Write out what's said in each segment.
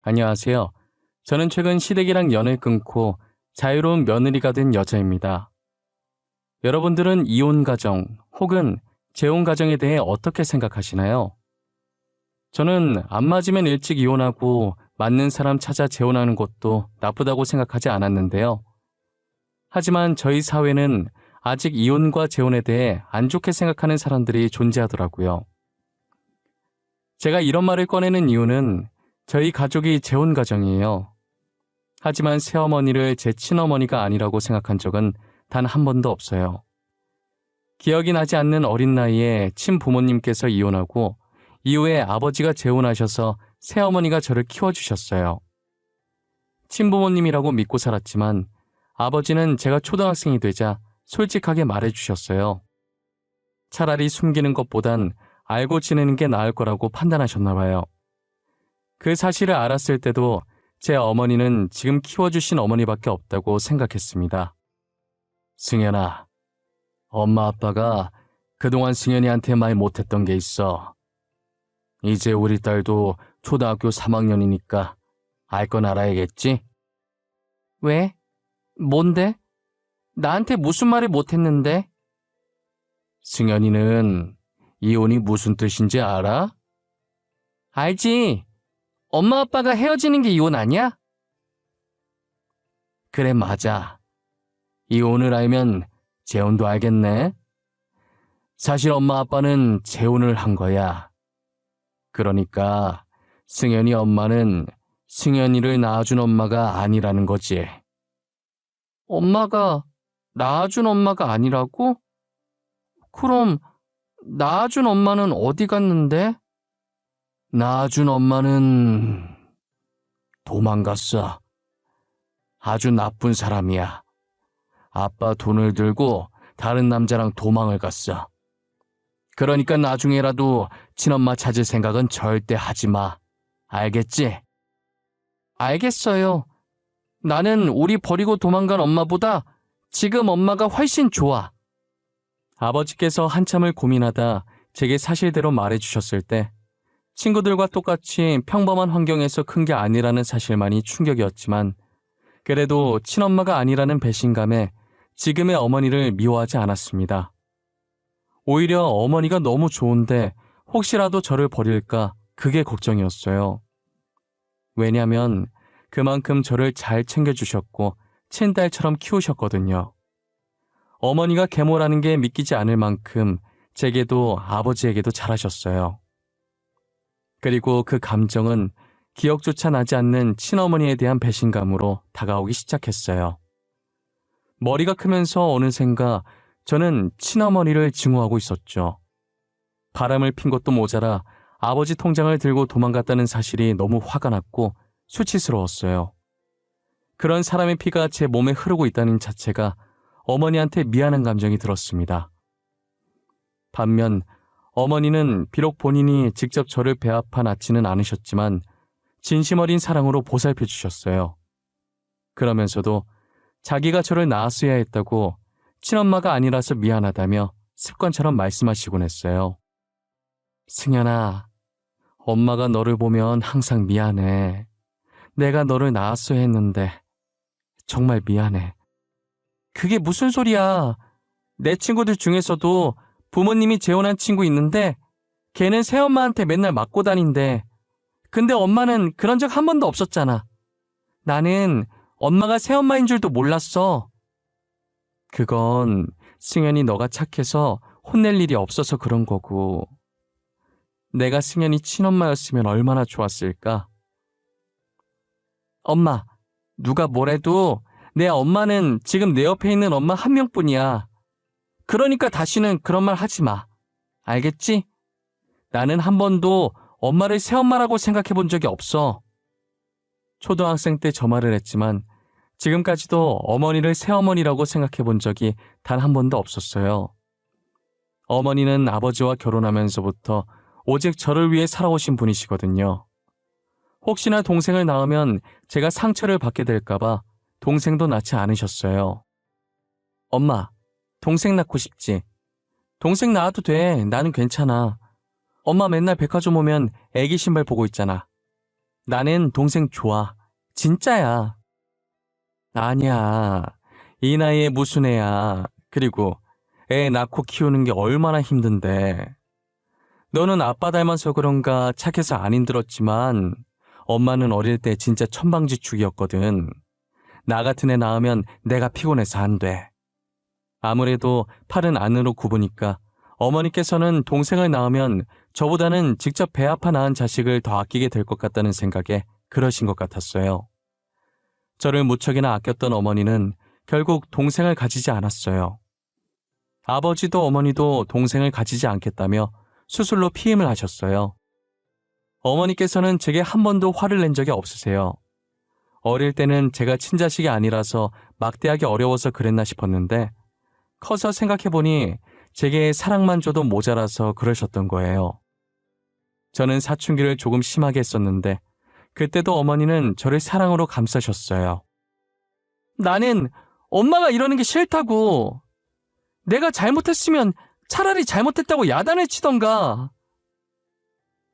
안녕하세요. 저는 최근 시댁이랑 연을 끊고 자유로운 며느리가 된 여자입니다. 여러분들은 이혼 가정 혹은 재혼 가정에 대해 어떻게 생각하시나요? 저는 안 맞으면 일찍 이혼하고 맞는 사람 찾아 재혼하는 것도 나쁘다고 생각하지 않았는데요. 하지만 저희 사회는 아직 이혼과 재혼에 대해 안 좋게 생각하는 사람들이 존재하더라고요. 제가 이런 말을 꺼내는 이유는 저희 가족이 재혼 가정이에요. 하지만 새어머니를 제 친어머니가 아니라고 생각한 적은 단 한 번도 없어요. 기억이 나지 않는 어린 나이에 친부모님께서 이혼하고 이후에 아버지가 재혼하셔서 새어머니가 저를 키워주셨어요. 친부모님이라고 믿고 살았지만 아버지는 제가 초등학생이 되자 솔직하게 말해주셨어요. 차라리 숨기는 것보단 알고 지내는 게 나을 거라고 판단하셨나 봐요. 그 사실을 알았을 때도 제 어머니는 지금 키워주신 어머니밖에 없다고 생각했습니다. 승연아, 엄마 아빠가 그동안 승연이한테 말 못했던 게 있어. 이제 우리 딸도 초등학교 3학년이니까 알 건 알아야겠지? 왜? 뭔데? 나한테 무슨 말을 못했는데? 승연이는 이혼이 무슨 뜻인지 알아? 알지. 엄마 아빠가 헤어지는 게 이혼 아니야? 그래, 맞아. 이혼을 알면 재혼도 알겠네. 사실 엄마 아빠는 재혼을 한 거야. 그러니까 승연이 엄마는 승연이를 낳아준 엄마가 아니라는 거지. 엄마가 낳아준 엄마가 아니라고? 그럼 낳아준 엄마는 어디 갔는데? 낳아준 엄마는 도망갔어. 아주 나쁜 사람이야. 아빠 돈을 들고 다른 남자랑 도망을 갔어. 그러니까 나중에라도 친엄마 찾을 생각은 절대 하지 마. 알겠지? 알겠어요. 나는 우리 버리고 도망간 엄마보다 지금 엄마가 훨씬 좋아. 아버지께서 한참을 고민하다 제게 사실대로 말해주셨을 때 친구들과 똑같이 평범한 환경에서 큰 게 아니라는 사실만이 충격이었지만 그래도 친엄마가 아니라는 배신감에 지금의 어머니를 미워하지 않았습니다. 오히려 어머니가 너무 좋은데 혹시라도 저를 버릴까 그게 걱정이었어요. 왜냐면 그만큼 저를 잘 챙겨주셨고 친딸처럼 키우셨거든요. 어머니가 계모라는 게 믿기지 않을 만큼 제게도 아버지에게도 잘하셨어요. 그리고 그 감정은 기억조차 나지 않는 친어머니에 대한 배신감으로 다가오기 시작했어요. 머리가 크면서 어느샌가 저는 친어머니를 증오하고 있었죠. 바람을 핀 것도 모자라 아버지 통장을 들고 도망갔다는 사실이 너무 화가 났고 수치스러웠어요. 그런 사람의 피가 제 몸에 흐르고 있다는 자체가 어머니한테 미안한 감정이 들었습니다. 반면 어머니는 비록 본인이 직접 저를 배아파 낳지는 않으셨지만 진심 어린 사랑으로 보살펴 주셨어요. 그러면서도 자기가 저를 낳았어야 했다고 친엄마가 아니라서 미안하다며 습관처럼 말씀하시곤 했어요. 승연아, 엄마가 너를 보면 항상 미안해. 내가 너를 낳았어야 했는데 정말 미안해. 그게 무슨 소리야. 내 친구들 중에서도 부모님이 재혼한 친구 있는데 걔는 새엄마한테 맨날 맞고 다닌대. 근데 엄마는 그런 적 한 번도 없었잖아. 나는 엄마가 새엄마인 줄도 몰랐어. 그건 승연이 너가 착해서 혼낼 일이 없어서 그런 거고 내가 승연이 친엄마였으면 얼마나 좋았을까? 엄마, 누가 뭐래도 내 엄마는 지금 내 옆에 있는 엄마 한 명뿐이야. 그러니까 다시는 그런 말 하지 마. 알겠지? 나는 한 번도 엄마를 새엄마라고 생각해 본 적이 없어. 초등학생 때 저 말을 했지만 지금까지도 어머니를 새어머니라고 생각해 본 적이 단 한 번도 없었어요. 어머니는 아버지와 결혼하면서부터 오직 저를 위해 살아오신 분이시거든요. 혹시나 동생을 낳으면 제가 상처를 받게 될까봐 동생도 낳지 않으셨어요. 엄마, 동생 낳고 싶지? 동생 낳아도 돼. 나는 괜찮아. 엄마 맨날 백화점 오면 애기 신발 보고 있잖아. 나는 동생 좋아. 진짜야. 아니야. 이 나이에 무슨 애야. 그리고 애 낳고 키우는 게 얼마나 힘든데. 너는 아빠 닮아서 그런가 착해서 안 힘들었지만 엄마는 어릴 때 진짜 천방지축이었거든. 나 같은 애 낳으면 내가 피곤해서 안 돼. 아무래도 팔은 안으로 굽으니까 어머니께서는 동생을 낳으면 저보다는 직접 배 아파 낳은 자식을 더 아끼게 될 것 같다는 생각에 그러신 것 같았어요. 저를 무척이나 아꼈던 어머니는 결국 동생을 가지지 않았어요. 아버지도 어머니도 동생을 가지지 않겠다며 수술로 피임을 하셨어요. 어머니께서는 제게 한 번도 화를 낸 적이 없으세요. 어릴 때는 제가 친자식이 아니라서 막대하기 어려워서 그랬나 싶었는데 커서 생각해보니 제게 사랑만 줘도 모자라서 그러셨던 거예요. 저는 사춘기를 조금 심하게 했었는데 그때도 어머니는 저를 사랑으로 감싸셨어요. 나는 엄마가 이러는 게 싫다고. 내가 잘못했으면 차라리 잘못했다고 야단을 치던가.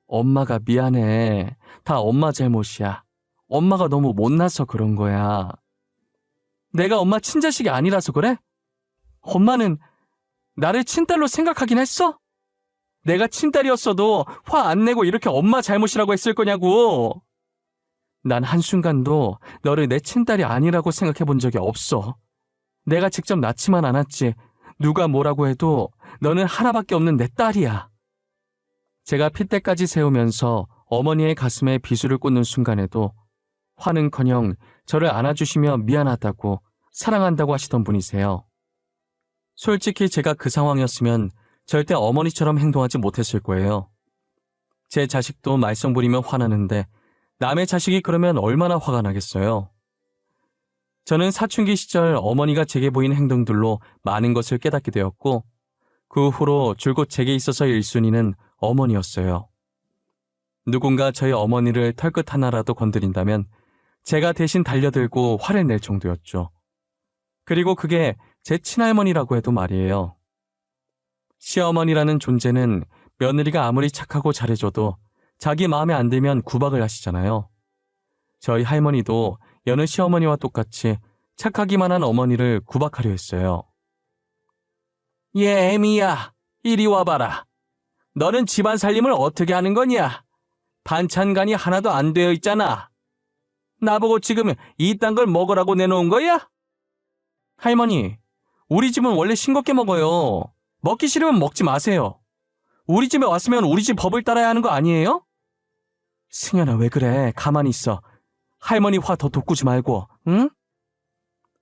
엄마가 미안해. 다 엄마 잘못이야. 엄마가 너무 못나서 그런 거야. 내가 엄마 친자식이 아니라서 그래? 엄마는 나를 친딸로 생각하긴 했어? 내가 친딸이었어도 화 안 내고 이렇게 엄마 잘못이라고 했을 거냐고. 난 한순간도 너를 내 친딸이 아니라고 생각해 본 적이 없어. 내가 직접 낳지만 않았지. 누가 뭐라고 해도 너는 하나밖에 없는 내 딸이야. 제가 핏대까지 세우면서 어머니의 가슴에 비수를 꽂는 순간에도 화는커녕 저를 안아주시며 미안하다고 사랑한다고 하시던 분이세요. 솔직히 제가 그 상황이었으면 절대 어머니처럼 행동하지 못했을 거예요. 제 자식도 말썽 부리며 화나는데 남의 자식이 그러면 얼마나 화가 나겠어요. 저는 사춘기 시절 어머니가 제게 보인 행동들로 많은 것을 깨닫게 되었고 그 후로 줄곧 제게 있어서 1순위는 어머니였어요. 누군가 저희 어머니를 털끝 하나라도 건드린다면 제가 대신 달려들고 화를 낼 정도였죠. 그리고 그게 제 친할머니라고 해도 말이에요. 시어머니라는 존재는 며느리가 아무리 착하고 잘해줘도 자기 마음에 안 들면 구박을 하시잖아요. 저희 할머니도 여느 시어머니와 똑같이 착하기만 한 어머니를 구박하려 했어요. 얘 애미야, 이리 와봐라. 너는 집안 살림을 어떻게 하는 거냐? 반찬간이 하나도 안 되어 있잖아. 나보고 지금 이딴 걸 먹으라고 내놓은 거야? 할머니, 우리 집은 원래 싱겁게 먹어요. 먹기 싫으면 먹지 마세요. 우리 집에 왔으면 우리 집 법을 따라야 하는 거 아니에요? 승현아, 왜 그래? 가만히 있어. 할머니 화 더 돋구지 말고, 응?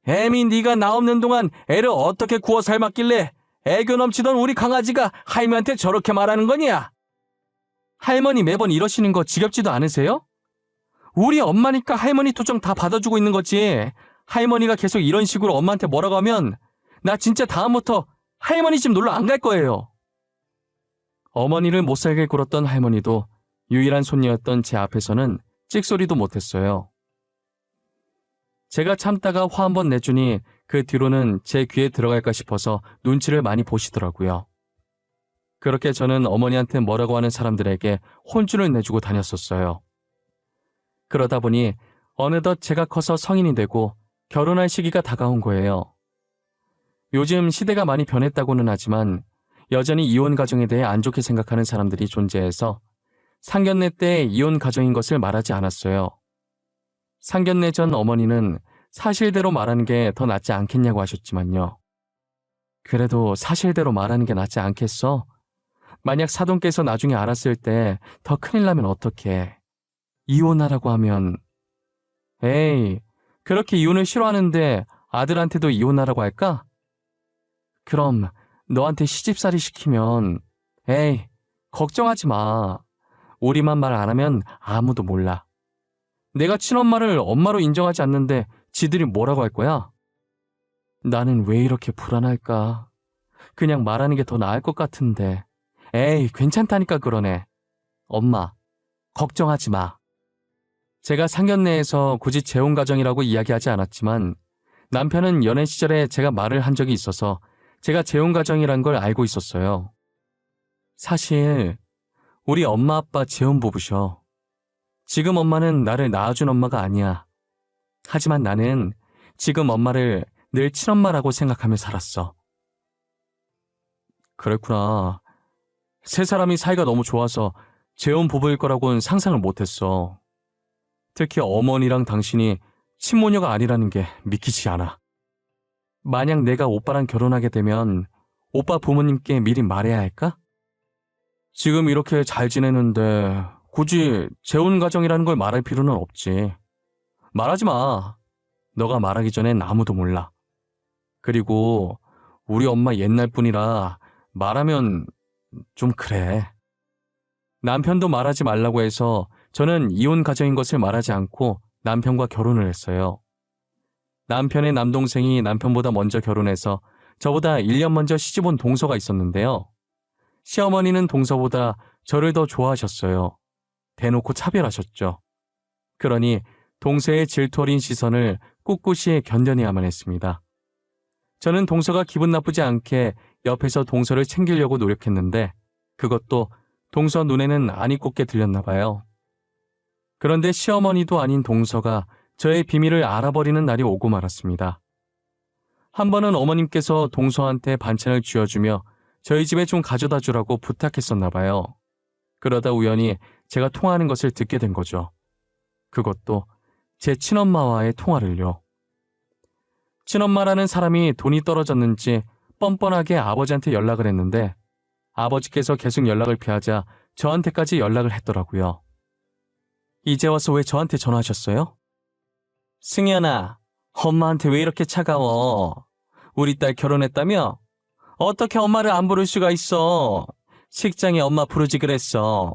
애미 네가 나 없는 동안 애를 어떻게 구워 삶았길래 애교 넘치던 우리 강아지가 할머니한테 저렇게 말하는 거냐? 할머니 매번 이러시는 거 지겹지도 않으세요? 우리 엄마니까 할머니 토정 다 받아주고 있는 거지. 할머니가 계속 이런 식으로 엄마한테 뭐라고 하면 나 진짜 다음부터 할머니 집 놀러 안 갈 거예요. 어머니를 못살게 굴었던 할머니도 유일한 손녀였던 제 앞에서는 찍소리도 못했어요. 제가 참다가 화 한번 내주니 그 뒤로는 제 귀에 들어갈까 싶어서 눈치를 많이 보시더라고요. 그렇게 저는 어머니한테 뭐라고 하는 사람들에게 혼쭐을 내주고 다녔었어요. 그러다 보니 어느덧 제가 커서 성인이 되고 결혼할 시기가 다가온 거예요. 요즘 시대가 많이 변했다고는 하지만 여전히 이혼 가정에 대해 안 좋게 생각하는 사람들이 존재해서 상견례 때 이혼 가정인 것을 말하지 않았어요. 상견례 전 어머니는 사실대로 말하는 게 더 낫지 않겠냐고 하셨지만요. 그래도 사실대로 말하는 게 낫지 않겠어? 만약 사돈께서 나중에 알았을 때 더 큰일 나면 어떡해. 이혼하라고 하면 에이, 그렇게 이혼을 싫어하는데 아들한테도 이혼하라고 할까? 그럼 너한테 시집살이 시키면 에이, 걱정하지 마. 우리만 말 안 하면 아무도 몰라. 내가 친엄마를 엄마로 인정하지 않는데 지들이 뭐라고 할 거야? 나는 왜 이렇게 불안할까? 그냥 말하는 게 더 나을 것 같은데. 에이, 괜찮다니까 그러네. 엄마, 걱정하지 마. 제가 상견례에서 굳이 재혼 가정이라고 이야기하지 않았지만 남편은 연애 시절에 제가 말을 한 적이 있어서 제가 재혼 가정이란 걸 알고 있었어요. 사실 우리 엄마 아빠 재혼 부부셔. 지금 엄마는 나를 낳아준 엄마가 아니야. 하지만 나는 지금 엄마를 늘 친엄마라고 생각하며 살았어. 그랬구나. 세 사람이 사이가 너무 좋아서 재혼 부부일 거라고는 상상을 못했어. 특히 어머니랑 당신이 친모녀가 아니라는 게 믿기지 않아. 만약 내가 오빠랑 결혼하게 되면 오빠 부모님께 미리 말해야 할까? 지금 이렇게 잘 지내는데 굳이 재혼 가정이라는 걸 말할 필요는 없지. 말하지 마. 너가 말하기 전엔 아무도 몰라. 그리고 우리 엄마 옛날 분이라 말하면 좀 그래. 남편도 말하지 말라고 해서 저는 이혼 가정인 것을 말하지 않고 남편과 결혼을 했어요. 남편의 남동생이 남편보다 먼저 결혼해서 저보다 1년 먼저 시집 온 동서가 있었는데요. 시어머니는 동서보다 저를 더 좋아하셨어요. 대놓고 차별하셨죠. 그러니 동서의 질투 어린 시선을 꿋꿋이 견뎌내야만 했습니다. 저는 동서가 기분 나쁘지 않게 옆에서 동서를 챙기려고 노력했는데 그것도 동서 눈에는 아니 꼽게 들렸나 봐요. 그런데 시어머니도 아닌 동서가 저의 비밀을 알아버리는 날이 오고 말았습니다. 한 번은 어머님께서 동서한테 반찬을 쥐어주며 저희 집에 좀 가져다 주라고 부탁했었나 봐요. 그러다 우연히 제가 통화하는 것을 듣게 된 거죠. 그것도 제 친엄마와의 통화를요. 친엄마라는 사람이 돈이 떨어졌는지 뻔뻔하게 아버지한테 연락을 했는데 아버지께서 계속 연락을 피하자 저한테까지 연락을 했더라고요. 이제 와서 왜 저한테 전화하셨어요? 승현아, 엄마한테 왜 이렇게 차가워? 우리 딸 결혼했다며? 어떻게 엄마를 안 부를 수가 있어? 식장에 엄마 부르지 그랬어.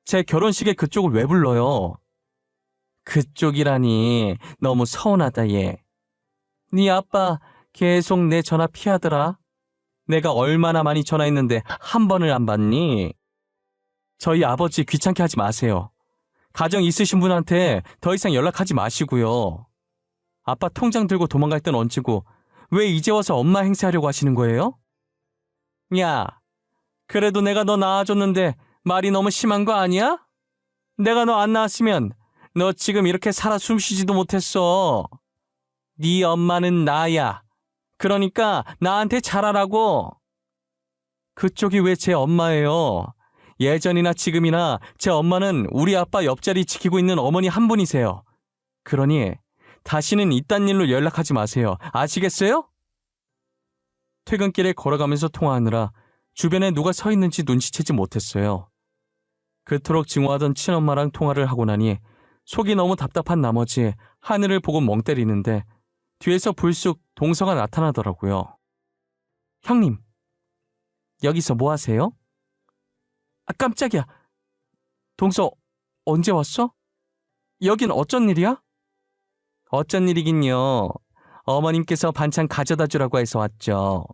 제 결혼식에 그쪽을 왜 불러요? 그쪽이라니 너무 서운하다 얘. 네 아빠 계속 내 전화 피하더라. 내가 얼마나 많이 전화했는데 한 번을 안 받니? 저희 아버지 귀찮게 하지 마세요. 가정 있으신 분한테 더 이상 연락하지 마시고요. 아빠 통장 들고 도망갈 땐 얹히고 왜 이제 와서 엄마 행세하려고 하시는 거예요? 야, 그래도 내가 너 낳아줬는데 말이 너무 심한 거 아니야? 내가 너 안 낳았으면 너 지금 이렇게 살아 숨쉬지도 못했어. 네 엄마는 나야. 그러니까 나한테 잘하라고. 그쪽이 왜 제 엄마예요? 예전이나 지금이나 제 엄마는 우리 아빠 옆자리 지키고 있는 어머니 한 분이세요. 그러니 다시는 이딴 일로 연락하지 마세요. 아시겠어요? 퇴근길에 걸어가면서 통화하느라 주변에 누가 서 있는지 눈치채지 못했어요. 그토록 증오하던 친엄마랑 통화를 하고 나니 속이 너무 답답한 나머지 하늘을 보고 멍 때리는데 뒤에서 불쑥 동서가 나타나더라고요. 형님, 여기서 뭐 하세요? 아, 깜짝이야. 동서, 언제 왔어? 여긴 어쩐 일이야? 어쩐 일이긴요. 어머님께서 반찬 가져다 주라고 해서 왔죠.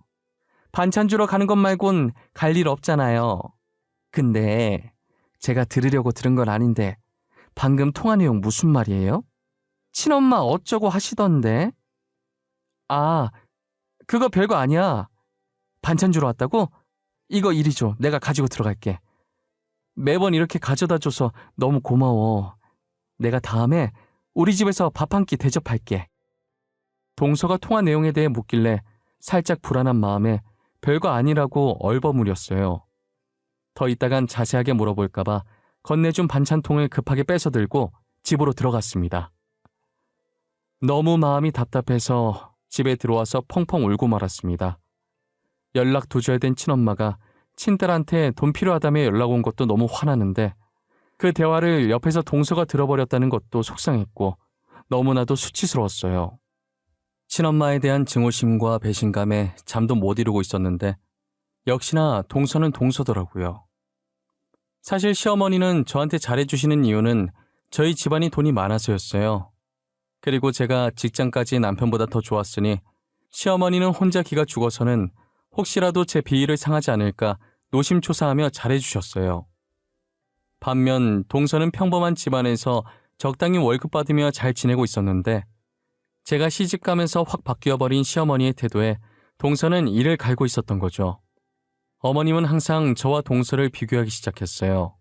반찬 주러 가는 것 말곤 갈 일 없잖아요. 근데 제가 들으려고 들은 건 아닌데 방금 통화 내용 무슨 말이에요? 친엄마 어쩌고 하시던데? 아, 그거 별거 아니야. 반찬 주러 왔다고? 이거 이리 줘. 내가 가지고 들어갈게. 매번 이렇게 가져다 줘서 너무 고마워. 내가 다음에 우리 집에서 밥 한 끼 대접할게. 동서가 통화 내용에 대해 묻길래 살짝 불안한 마음에 별거 아니라고 얼버무렸어요. 더 있다간 자세하게 물어볼까봐 건네준 반찬통을 급하게 뺏어 들고 집으로 들어갔습니다. 너무 마음이 답답해서 집에 들어와서 펑펑 울고 말았습니다. 연락 두절된 친엄마가 친딸한테 돈 필요하다며 연락 온 것도 너무 화나는데 그 대화를 옆에서 동서가 들어버렸다는 것도 속상했고 너무나도 수치스러웠어요. 친엄마에 대한 증오심과 배신감에 잠도 못 이루고 있었는데 역시나 동서는 동서더라고요. 사실 시어머니는 저한테 잘해주시는 이유는 저희 집안이 돈이 많아서였어요. 그리고 제가 직장까지 남편보다 더 좋았으니 시어머니는 혼자 기가 죽어서는 혹시라도 제 비위를 상하지 않을까 노심초사하며 잘해주셨어요. 반면 동서는 평범한 집안에서 적당히 월급 받으며 잘 지내고 있었는데 제가 시집가면서 확 바뀌어버린 시어머니의 태도에 동서는 이를 갈고 있었던 거죠. 어머님은 항상 저와 동서를 비교하기 시작했어요.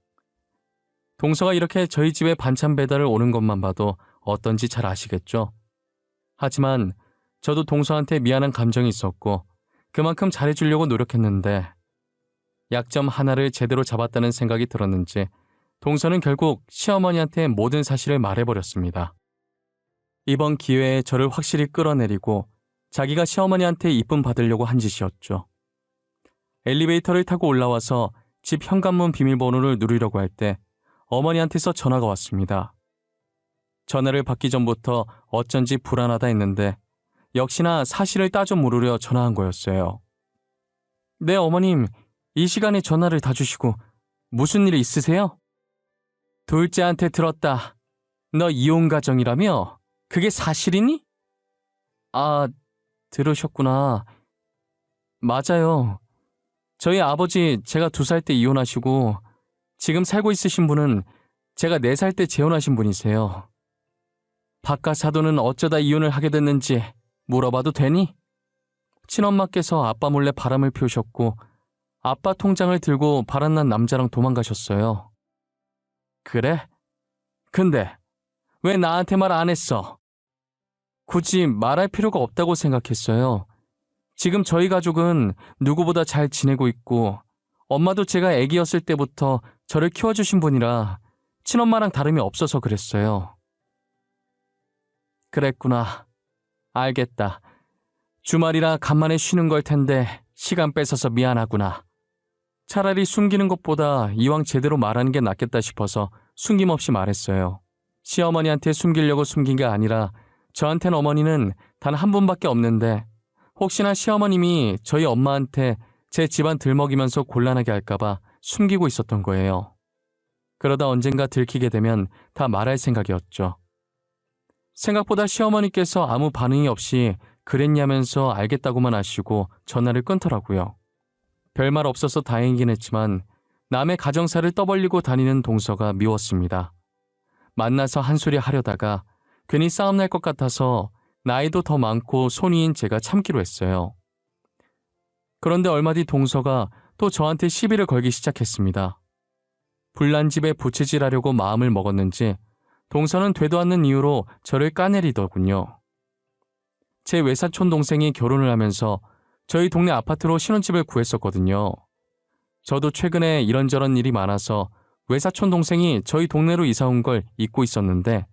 동서가 이렇게 저희 집에 반찬 배달을 오는 것만 봐도 어떤지 잘 아시겠죠? 하지만 저도 동서한테 미안한 감정이 있었고 그만큼 잘해주려고 노력했는데 약점 하나를 제대로 잡았다는 생각이 들었는지 동서는 결국 시어머니한테 모든 사실을 말해버렸습니다. 이번 기회에 저를 확실히 끌어내리고 자기가 시어머니한테 이쁨 받으려고 한 짓이었죠. 엘리베이터를 타고 올라와서 집 현관문 비밀번호를 누르려고 할 때 어머니한테서 전화가 왔습니다. 전화를 받기 전부터 어쩐지 불안하다 했는데 역시나 사실을 따져 물으려 전화한 거였어요. 네, 어머님. 이 시간에 전화를 다 주시고 무슨 일 있으세요? 둘째한테 들었다. 너 이혼 가정이라며? 그게 사실이니? 아, 들으셨구나. 맞아요. 저희 아버지 제가 2살 때 이혼하시고 지금 살고 있으신 분은 제가 4살 때 재혼하신 분이세요. 바깥 사돈은 어쩌다 이혼을 하게 됐는지 물어봐도 되니? 친엄마께서 아빠 몰래 바람을 피우셨고 아빠 통장을 들고 바람난 남자랑 도망가셨어요. 그래? 근데 왜 나한테 말 안 했어? 굳이 말할 필요가 없다고 생각했어요. 지금 저희 가족은 누구보다 잘 지내고 있고 엄마도 제가 애기였을 때부터 저를 키워주신 분이라 친엄마랑 다름이 없어서 그랬어요. 그랬구나. 알겠다. 주말이라 간만에 쉬는 걸 텐데 시간 뺏어서 미안하구나. 차라리 숨기는 것보다 이왕 제대로 말하는 게 낫겠다 싶어서 숨김없이 말했어요. 시어머니한테 숨기려고 숨긴 게 아니라 저한텐 어머니는 단 한 분밖에 없는데 혹시나 시어머님이 저희 엄마한테 제 집안 들먹이면서 곤란하게 할까봐 숨기고 있었던 거예요. 그러다 언젠가 들키게 되면 다 말할 생각이었죠. 생각보다 시어머니께서 아무 반응이 없이 그랬냐면서 알겠다고만 하시고 전화를 끊더라고요. 별말 없어서 다행이긴 했지만 남의 가정사를 떠벌리고 다니는 동서가 미웠습니다. 만나서 한 소리 하려다가 괜히 싸움 날 것 같아서 나이도 더 많고 손위인 제가 참기로 했어요. 그런데 얼마 뒤 동서가 또 저한테 시비를 걸기 시작했습니다. 불난 집에 부채질하려고 마음을 먹었는지 동서는 되도 않는 이유로 저를 까내리더군요. 제 외사촌 동생이 결혼을 하면서 저희 동네 아파트로 신혼집을 구했었거든요. 저도 최근에 이런저런 일이 많아서 외사촌 동생이 저희 동네로 이사 온 걸 잊고 있었는데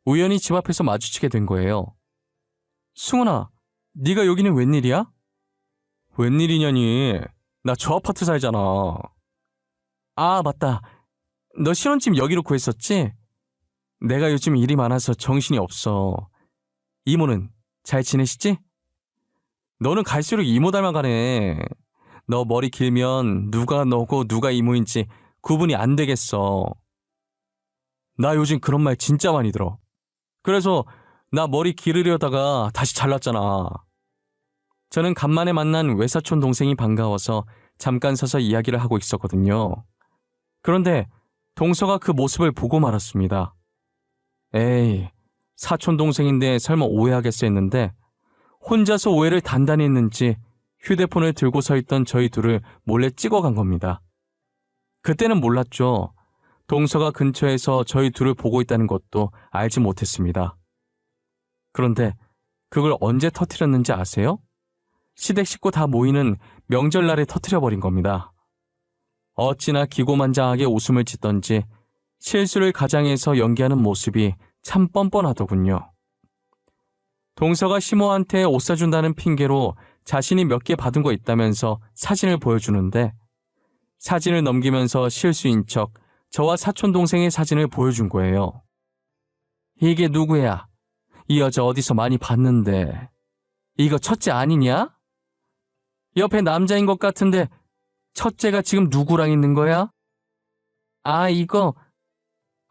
우연히 집 앞에서 마주치게 된 거예요. 승훈아, 네가 여기는 웬일이야? 웬일이냐니? 나 저 아파트 살잖아. 아, 맞다. 너 신혼집 여기로 구했었지? 내가 요즘 일이 많아서 정신이 없어. 이모는 잘 지내시지? 너는 갈수록 이모 닮아가네. 너 머리 길면 누가 너고 누가 이모인지 구분이 안 되겠어. 나 요즘 그런 말 진짜 많이 들어. 그래서 나 머리 기르려다가 다시 잘랐잖아. 저는 간만에 만난 외사촌 동생이 반가워서 잠깐 서서 이야기를 하고 있었거든요. 그런데 동서가 그 모습을 보고 말았습니다. 에이, 사촌 동생인데 설마 오해하겠어 했는데 혼자서 오해를 단단히 했는지 휴대폰을 들고 서 있던 저희 둘을 몰래 찍어간 겁니다. 그때는 몰랐죠. 동서가 근처에서 저희 둘을 보고 있다는 것도 알지 못했습니다. 그런데 그걸 언제 터뜨렸는지 아세요? 시댁 식구 다 모이는 명절날에 터뜨려버린 겁니다. 어찌나 기고만장하게 웃음을 짓던지 실수를 가장해서 연기하는 모습이 참 뻔뻔하더군요. 동서가 시모한테 옷 사준다는 핑계로 자신이 몇 개 받은 거 있다면서 사진을 보여주는데 사진을 넘기면서 실수인 척 저와 사촌 동생의 사진을 보여준 거예요. 이게 누구야? 이 여자 어디서 많이 봤는데. 이거 첫째 아니냐? 옆에 남자인 것 같은데 첫째가 지금 누구랑 있는 거야? 아, 이거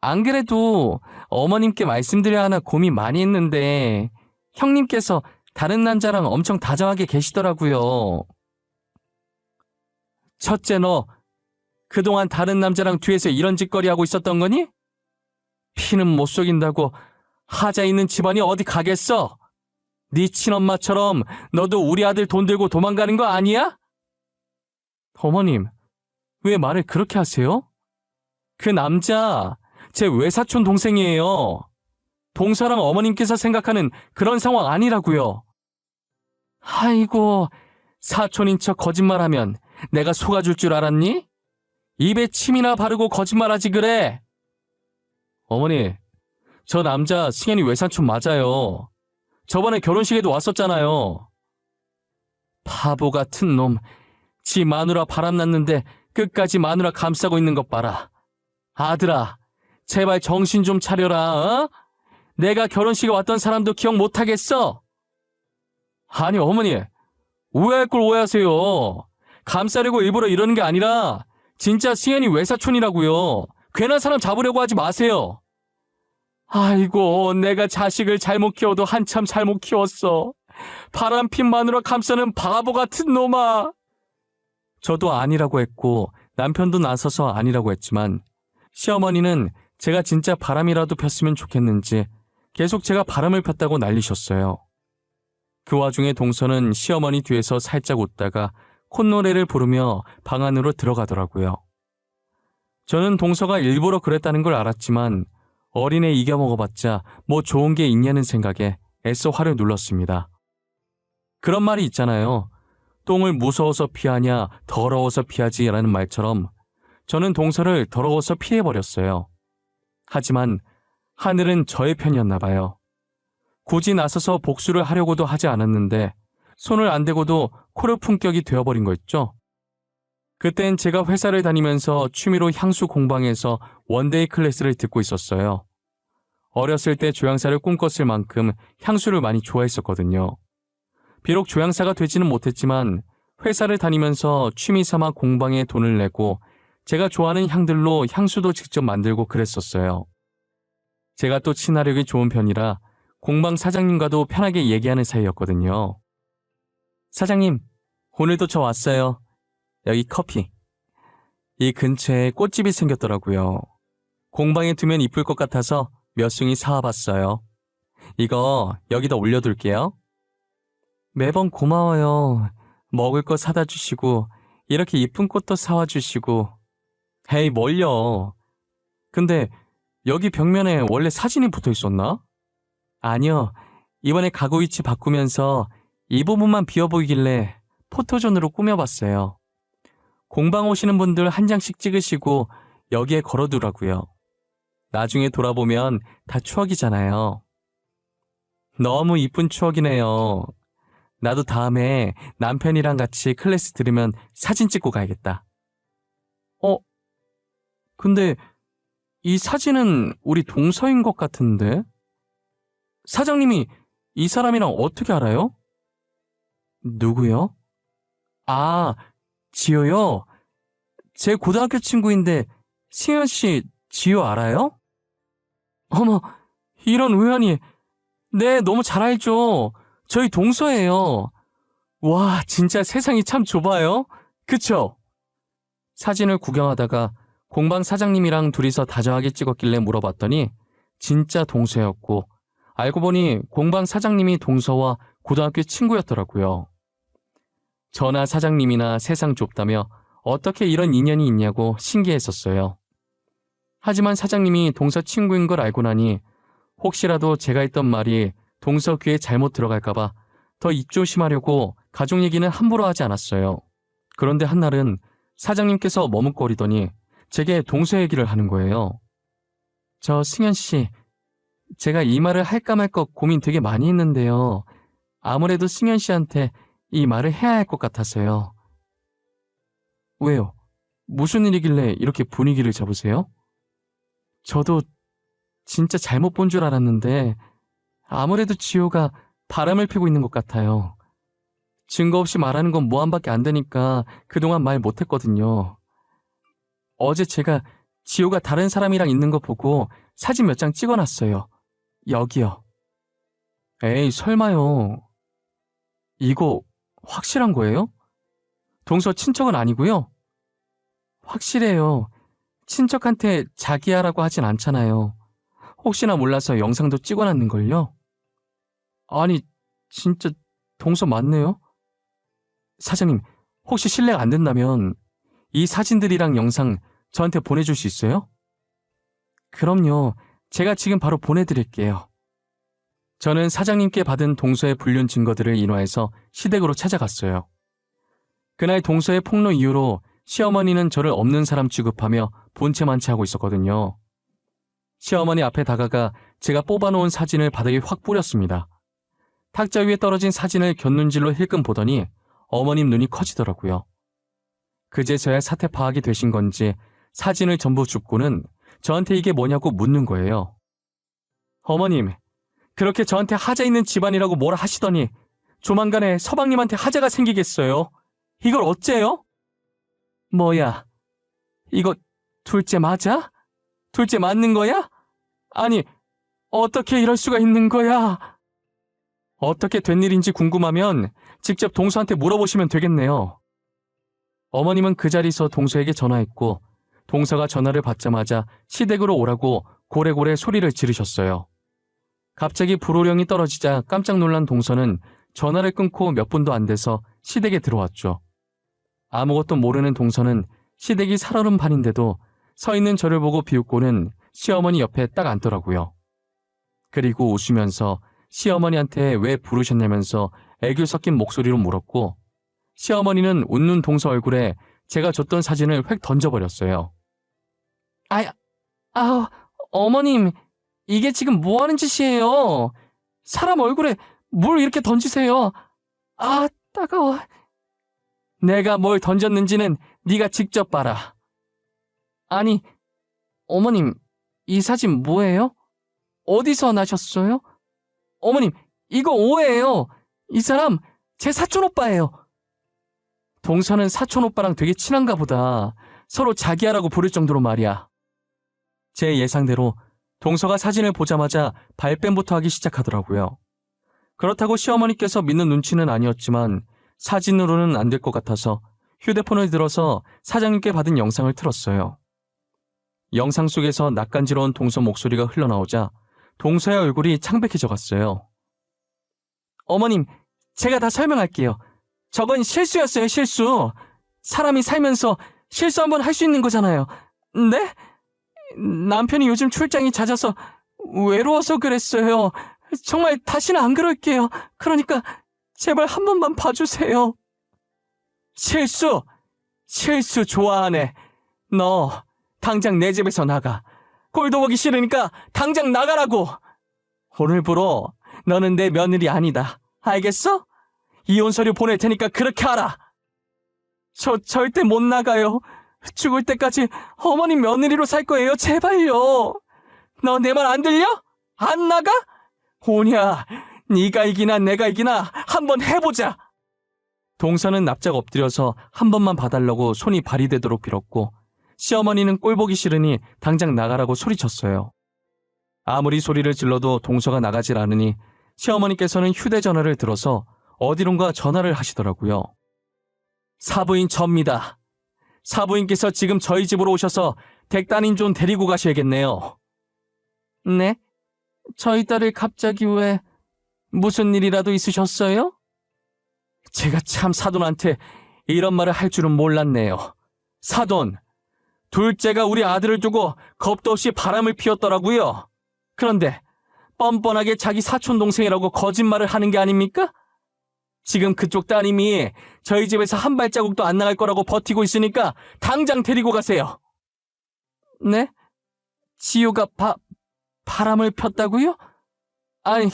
안 그래도 어머님께 말씀드려야 하나 고민 많이 했는데 형님께서 다른 남자랑 엄청 다정하게 계시더라고요. 첫째, 너 그동안 다른 남자랑 뒤에서 이런 짓거리 하고 있었던 거니? 피는 못 속인다고 하자 있는 집안이 어디 가겠어? 네 친엄마처럼 너도 우리 아들 돈 들고 도망가는 거 아니야? 어머님, 왜 말을 그렇게 하세요? 그 남자 제 외사촌 동생이에요. 동서랑 어머님께서 생각하는 그런 상황 아니라고요. 아이고, 사촌인 척 거짓말하면 내가 속아줄 줄 알았니? 입에 침이나 바르고 거짓말하지 그래. 어머니, 저 남자 승현이 외사촌 맞아요. 저번에 결혼식에도 왔었잖아요. 바보 같은 놈. 지 마누라 바람났는데 끝까지 마누라 감싸고 있는 것 봐라. 아들아, 제발 정신 좀 차려라. 어? 내가 결혼식에 왔던 사람도 기억 못하겠어? 아니 어머니, 오해할 걸 오해하세요. 감싸려고 일부러 이러는 게 아니라 진짜 승현이 외사촌이라고요. 괜한 사람 잡으려고 하지 마세요. 아이고, 내가 자식을 잘못 키워도 한참 잘못 키웠어. 바람핀 마누라 감싸는 바보 같은 놈아. 저도 아니라고 했고 남편도 나서서 아니라고 했지만 시어머니는 제가 진짜 바람이라도 폈으면 좋겠는지 계속 제가 바람을 폈다고 난리셨어요. 그 와중에 동서는 시어머니 뒤에서 살짝 웃다가 콧노래를 부르며 방 안으로 들어가더라고요. 저는 동서가 일부러 그랬다는 걸 알았지만 어린애 이겨먹어봤자 뭐 좋은 게 있냐는 생각에 애써 화를 눌렀습니다. 그런 말이 있잖아요. 똥을 무서워서 피하냐 더러워서 피하지라는 말처럼 저는 동서를 더러워서 피해버렸어요. 하지만 하늘은 저의 편이었나 봐요. 굳이 나서서 복수를 하려고도 하지 않았는데 손을 안 대고도 코르 품격이 되어버린 거 있죠. 그땐 제가 회사를 다니면서 취미로 향수 공방에서 원데이 클래스를 듣고 있었어요. 어렸을 때 조향사를 꿈꿨을 만큼 향수를 많이 좋아했었거든요. 비록 조향사가 되지는 못했지만 회사를 다니면서 취미 삼아 공방에 돈을 내고 제가 좋아하는 향들로 향수도 직접 만들고 그랬었어요. 제가 또 친화력이 좋은 편이라 공방 사장님과도 편하게 얘기하는 사이였거든요. 사장님, 오늘도 저 왔어요. 여기 커피. 이 근처에 꽃집이 생겼더라고요. 공방에 두면 이쁠 것 같아서 몇 숭이 사와봤어요. 이거 여기다 올려둘게요. 매번 고마워요. 먹을 거 사다 주시고 이렇게 이쁜 꽃도 사와 주시고. 에이, 뭘요. 근데 여기 벽면에 원래 사진이 붙어 있었나? 아니요. 이번에 가구 위치 바꾸면서 이 부분만 비어 보이길래 포토존으로 꾸며봤어요. 공방 오시는 분들 한 장씩 찍으시고 여기에 걸어두라고요. 나중에 돌아보면 다 추억이잖아요. 너무 이쁜 추억이네요. 나도 다음에 남편이랑 같이 클래스 들으면 사진 찍고 가야겠다. 근데 이 사진은 우리 동서인 것 같은데? 사장님이 이 사람이랑 어떻게 알아요? 누구요? 아, 지효요? 제 고등학교 친구인데 승현 씨 지효 알아요? 어머, 이런 우연이. 네, 너무 잘 알죠. 저희 동서예요. 와, 진짜 세상이 참 좁아요. 그쵸? 사진을 구경하다가 공방 사장님이랑 둘이서 다정하게 찍었길래 물어봤더니 진짜 동서였고 알고 보니 공방 사장님이 동서와 고등학교 친구였더라고요. 저나 사장님이나 세상 좁다며 어떻게 이런 인연이 있냐고 신기했었어요. 하지만 사장님이 동서 친구인 걸 알고 나니 혹시라도 제가 했던 말이 동서 귀에 잘못 들어갈까봐 더 입조심하려고 가족 얘기는 함부로 하지 않았어요. 그런데 한날은 사장님께서 머뭇거리더니 제게 동서 얘기를 하는 거예요. 저 승현 씨, 제가 이 말을 할까 말까 고민 되게 많이 했는데요. 아무래도 승현 씨한테 이 말을 해야 할 것 같아서요. 왜요? 무슨 일이길래 이렇게 분위기를 잡으세요? 저도 진짜 잘못 본 줄 알았는데 아무래도 지효가 바람을 피고 있는 것 같아요. 증거 없이 말하는 건 모함밖에 안 되니까 그동안 말 못했거든요. 어제 제가 지효가 다른 사람이랑 있는 거 보고 사진 몇 장 찍어놨어요. 여기요. 에이, 설마요. 이거 확실한 거예요? 동서 친척은 아니고요? 확실해요. 친척한테 자기야라고 하진 않잖아요. 혹시나 몰라서 영상도 찍어놨는걸요? 아니, 진짜 동서 맞네요? 사장님, 혹시 실례가 안 된다면 이 사진들이랑 영상 저한테 보내줄 수 있어요? 그럼요. 제가 지금 바로 보내드릴게요. 저는 사장님께 받은 동서의 불륜 증거들을 인화해서 시댁으로 찾아갔어요. 그날 동서의 폭로 이후로 시어머니는 저를 없는 사람 취급하며 본체만치 하고 있었거든요. 시어머니 앞에 다가가 제가 뽑아놓은 사진을 바닥에 확 뿌렸습니다. 탁자 위에 떨어진 사진을 곁눈질로 힐끔 보더니 어머님 눈이 커지더라고요. 그제서야 사태 파악이 되신 건지 사진을 전부 줍고는 저한테 이게 뭐냐고 묻는 거예요. 어머님, 그렇게 저한테 하자 있는 집안이라고 뭐라 하시더니 조만간에 서방님한테 하자가 생기겠어요. 이걸 어째요? 뭐야, 이거 둘째 맞아? 둘째 맞는 거야? 아니, 어떻게 이럴 수가 있는 거야? 어떻게 된 일인지 궁금하면 직접 동서한테 물어보시면 되겠네요. 어머님은 그 자리에서 동서에게 전화했고 동서가 전화를 받자마자 시댁으로 오라고 고래고래 소리를 지르셨어요. 갑자기 불호령이 떨어지자 깜짝 놀란 동서는 전화를 끊고 몇 분도 안 돼서 시댁에 들어왔죠. 아무것도 모르는 동서는 시댁이 살얼음 판인데도 서 있는 저를 보고 비웃고는 시어머니 옆에 딱 앉더라고요. 그리고 웃으면서 시어머니한테 왜 부르셨냐면서 애교 섞인 목소리로 물었고 시어머니는 웃는 동서 얼굴에 제가 줬던 사진을 획 던져버렸어요. 어머님, 이게 지금 뭐 하는 짓이에요? 사람 얼굴에 뭘 이렇게 던지세요? 따가워. 내가 뭘 던졌는지는 네가 직접 봐라. 아니, 어머님, 이 사진 뭐예요? 어디서 나셨어요? 어머님, 이거 오해예요. 이 사람 제 사촌오빠예요. 동서는 사촌오빠랑 되게 친한가 보다. 서로 자기야라고 부를 정도로 말이야. 제 예상대로 동서가 사진을 보자마자 발뺌부터 하기 시작하더라고요. 그렇다고 시어머니께서 믿는 눈치는 아니었지만 사진으로는 안 될 것 같아서 휴대폰을 들어서 사장님께 받은 영상을 틀었어요. 영상 속에서 낯간지러운 동서 목소리가 흘러나오자 동서의 얼굴이 창백해져 갔어요. 어머님, 제가 다 설명할게요. 저건 실수였어요, 실수. 사람이 살면서 실수 한번 할 수 있는 거잖아요. 네? 남편이 요즘 출장이 잦아서 외로워서 그랬어요. 정말 다시는 안 그럴게요. 그러니까 제발 한 번만 봐주세요. 실수 좋아하네. 너 당장 내 집에서 나가. 꼴도 보기 싫으니까 당장 나가라고. 오늘부로 너는 내 며느리 아니다. 알겠어? 이혼 서류 보낼 테니까 그렇게 하라. 저 절대 못 나가요. 죽을 때까지 어머님 며느리로 살 거예요. 제발요. 너 내 말 안 들려? 안 나가? 오냐, 네가 이기나 내가 이기나 한번 해보자. 동서는 납작 엎드려서 한 번만 봐달라고 손이 발이 되도록 빌었고 시어머니는 꼴 보기 싫으니 당장 나가라고 소리쳤어요. 아무리 소리를 질러도 동서가 나가질 않으니 시어머니께서는 휴대전화를 들어서 어디론가 전화를 하시더라고요. 사부인 접니다. 사부인께서 지금 저희 집으로 오셔서 댁따님 좀 데리고 가셔야겠네요. 네? 저희 딸을 갑자기 왜... 무슨 일이라도 있으셨어요? 제가 참 사돈한테 이런 말을 할 줄은 몰랐네요. 사돈, 둘째가 우리 아들을 두고 겁도 없이 바람을 피웠더라고요. 그런데 뻔뻔하게 자기 사촌동생이라고 거짓말을 하는 게 아닙니까? 지금 그쪽 따님이 저희 집에서 한 발자국도 안 나갈 거라고 버티고 있으니까 당장 데리고 가세요. 네? 지우가 바람을 폈다고요? 아니,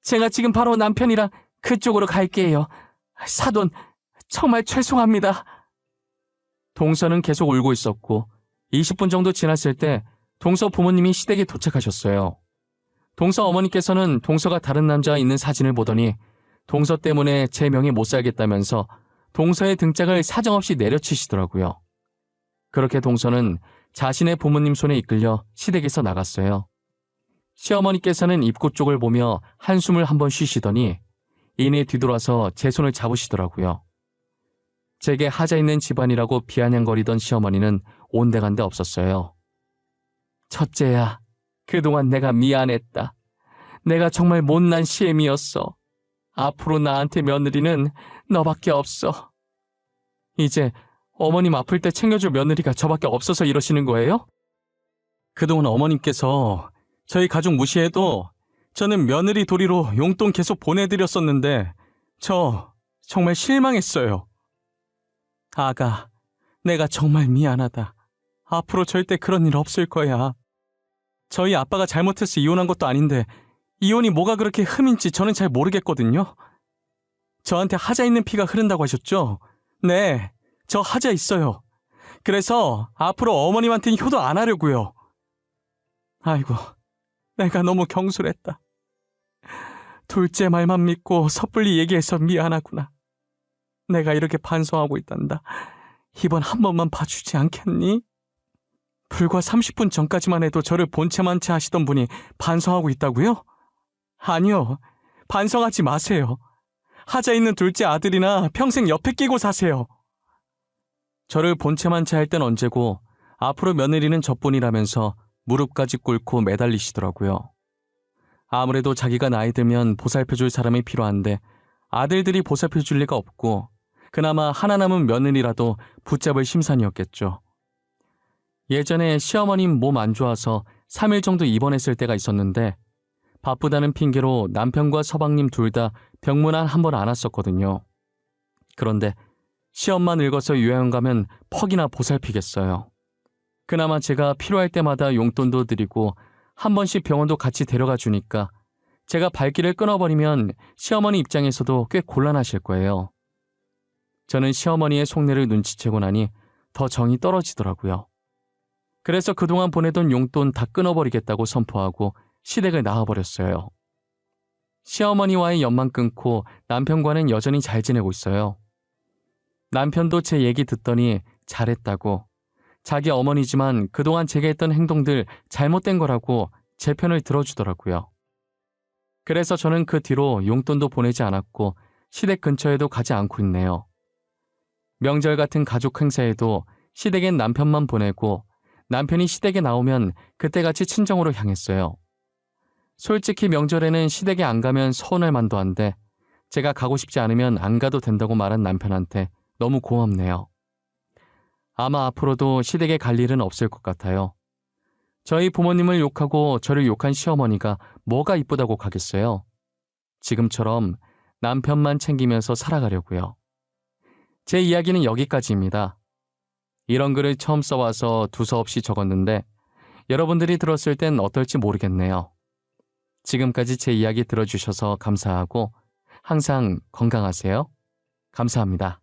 제가 지금 바로 남편이랑 그쪽으로 갈게요. 사돈, 정말 죄송합니다. 동서는 계속 울고 있었고 20분 정도 지났을 때 동서 부모님이 시댁에 도착하셨어요. 동서 어머니께서는 동서가 다른 남자와 있는 사진을 보더니 동서 때문에 제 명에 못 살겠다면서 동서의 등짝을 사정없이 내려치시더라고요. 그렇게 동서는 자신의 부모님 손에 이끌려 시댁에서 나갔어요. 시어머니께서는 입구 쪽을 보며 한숨을 한번 쉬시더니 이내 뒤돌아서 제 손을 잡으시더라고요. 제게 하자 있는 집안이라고 비아냥거리던 시어머니는 온데간데 없었어요. 첫째야, 그동안 내가 미안했다. 내가 정말 못난 시엠이었어. 앞으로 나한테 며느리는 너밖에 없어. 이제 어머님 아플 때 챙겨줄 며느리가 저밖에 없어서 이러시는 거예요? 그동안 어머님께서 저희 가족 무시해도 저는 며느리 도리로 용돈 계속 보내드렸었는데 저 정말 실망했어요. 아가, 내가 정말 미안하다. 앞으로 절대 그런 일 없을 거야. 저희 아빠가 잘못해서 이혼한 것도 아닌데 이혼이 뭐가 그렇게 흠인지 저는 잘 모르겠거든요. 저한테 하자 있는 피가 흐른다고 하셨죠? 네, 저 하자 있어요. 그래서 앞으로 어머님한테는 효도 안 하려고요. 아이고, 내가 너무 경솔했다. 둘째 말만 믿고 섣불리 얘기해서 미안하구나. 내가 이렇게 반성하고 있단다. 이번 한 번만 봐주지 않겠니? 불과 30분 전까지만 해도 저를 본체만 채 하시던 분이 반성하고 있다고요? 아니요, 반성하지 마세요. 하자 있는 둘째 아들이나 평생 옆에 끼고 사세요. 저를 본체만 채 할 땐 언제고 앞으로 며느리는 저뿐이라면서 무릎까지 꿇고 매달리시더라고요. 아무래도 자기가 나이 들면 보살펴줄 사람이 필요한데 아들들이 보살펴줄 리가 없고 그나마 하나 남은 며느리라도 붙잡을 심산이었겠죠. 예전에 시어머님 몸 안 좋아서 3일 정도 입원했을 때가 있었는데 바쁘다는 핑계로 남편과 서방님 둘 다 병문안 한 번 안 왔었거든요. 그런데 시엄마 늙어서 요양 가면 퍽이나 보살피겠어요. 그나마 제가 필요할 때마다 용돈도 드리고 한 번씩 병원도 같이 데려가 주니까 제가 발길을 끊어버리면 시어머니 입장에서도 꽤 곤란하실 거예요. 저는 시어머니의 속내를 눈치채고 나니 더 정이 떨어지더라고요. 그래서 그동안 보내던 용돈 다 끊어버리겠다고 선포하고 시댁을 나와버렸어요. 시어머니와의 연만 끊고 남편과는 여전히 잘 지내고 있어요. 남편도 제 얘기 듣더니 잘했다고, 자기 어머니지만 그동안 제가 했던 행동들 잘못된 거라고 제 편을 들어주더라고요. 그래서 저는 그 뒤로 용돈도 보내지 않았고 시댁 근처에도 가지 않고 있네요. 명절 같은 가족 행사에도 시댁엔 남편만 보내고 남편이 시댁에 나오면 그때같이 친정으로 향했어요. 솔직히 명절에는 시댁에 안 가면 서운할 만도 한데 제가 가고 싶지 않으면 안 가도 된다고 말한 남편한테 너무 고맙네요. 아마 앞으로도 시댁에 갈 일은 없을 것 같아요. 저희 부모님을 욕하고 저를 욕한 시어머니가 뭐가 이쁘다고 가겠어요. 지금처럼 남편만 챙기면서 살아가려고요. 제 이야기는 여기까지입니다. 이런 글을 처음 써와서 두서없이 적었는데 여러분들이 들었을 땐 어떨지 모르겠네요. 지금까지 제 이야기 들어주셔서 감사하고 항상 건강하세요. 감사합니다.